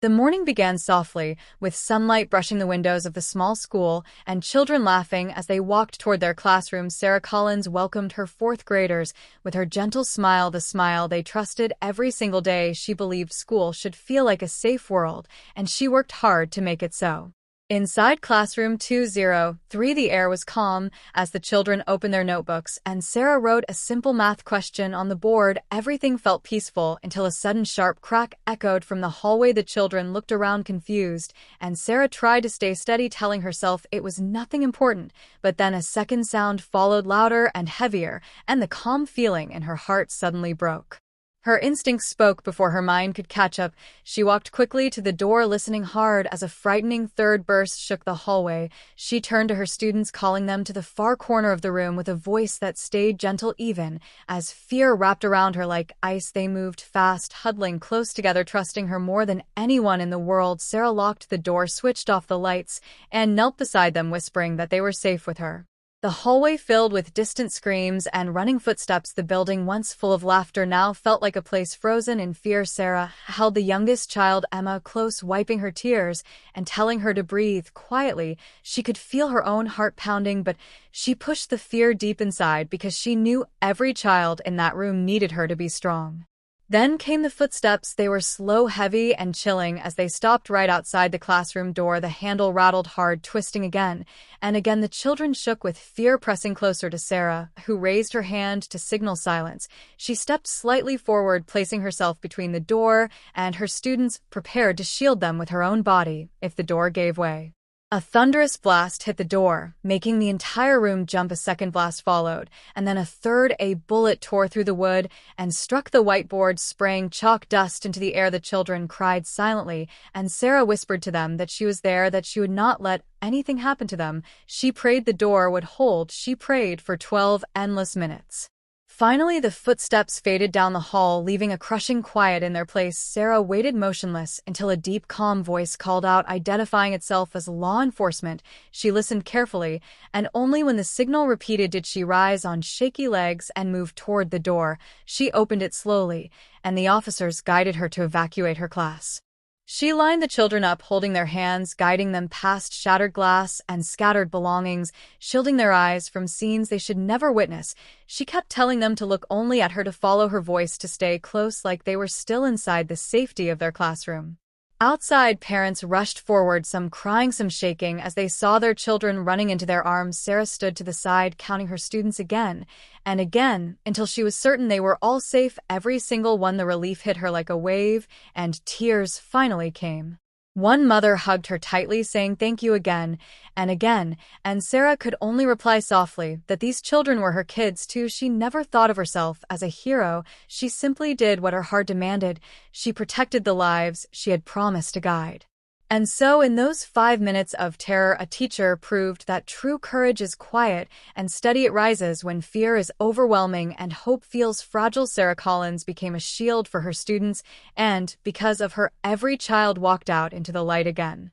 The morning began softly, with sunlight brushing the windows of the small school and children laughing as they walked toward their classrooms. Sarah Collins welcomed her fourth graders with her gentle smile, the smile they trusted every single day. She believed school should feel like a safe world, and she worked hard to make it so. Inside classroom 203, the air was calm as the children opened their notebooks and Sarah wrote a simple math question on the board. Everything felt peaceful until a sudden sharp crack echoed from the hallway. The children looked around confused, and Sarah tried to stay steady, telling herself it was nothing important. But then a second sound followed, louder and heavier, and the calm feeling in her heart suddenly broke. Her instincts spoke before her mind could catch up. She walked quickly to the door, listening hard as a frightening third burst shook the hallway. She turned to her students, calling them to the far corner of the room with a voice that stayed gentle even as fear wrapped around her like ice. They moved fast, huddling close together, trusting her more than anyone in the world. Sarah locked the door, switched off the lights, and knelt beside them, whispering that they were safe with her. The hallway filled with distant screams and running footsteps. The building, once full of laughter, now felt like a place frozen in fear. Sarah held the youngest child, Emma, close, wiping her tears and telling her to breathe quietly. She could feel her own heart pounding, but she pushed the fear deep inside because she knew every child in that room needed her to be strong. Then came the footsteps. They were slow, heavy, and chilling as they stopped right outside the classroom door. The handle rattled hard, twisting again and again. The children shook with fear, pressing closer to Sarah, who raised her hand to signal silence. She stepped slightly forward, placing herself between the door and her students, prepared to shield them with her own body if the door gave way. A thunderous blast hit the door, making the entire room jump. A second blast followed, and then a third. A bullet tore through the wood and struck the whiteboard, spraying chalk dust into the air. The children cried silently, and Sarah whispered to them that she was there, that she would not let anything happen to them. She prayed the door would hold. She prayed for 12 endless minutes. Finally, the footsteps faded down the hall, leaving a crushing quiet in their place. Sarah waited motionless until a deep, calm voice called out, identifying itself as law enforcement. She listened carefully, and only when the signal repeated did she rise on shaky legs and move toward the door. She opened it slowly, and the officers guided her to evacuate her class. She lined the children up, holding their hands, guiding them past shattered glass and scattered belongings, shielding their eyes from scenes they should never witness. She kept telling them to look only at her, to follow her voice, to stay close, like they were still inside the safety of their classroom. Outside, parents rushed forward, some crying, some shaking, as they saw their children running into their arms. Sarah stood to the side, counting her students again and again until she was certain they were all safe, every single one. The relief hit her like a wave, and tears finally came. One mother hugged her tightly, saying thank you again, and Sarah could only reply softly that these children were her kids too. She never thought of herself as a hero. She simply did what her heart demanded. She protected the lives she had promised to guide. And so, in those 5 minutes of terror, a teacher proved that true courage is quiet and steady. It rises when fear is overwhelming and hope feels fragile. Sarah Collins became a shield for her students, and because of her, every child walked out into the light again.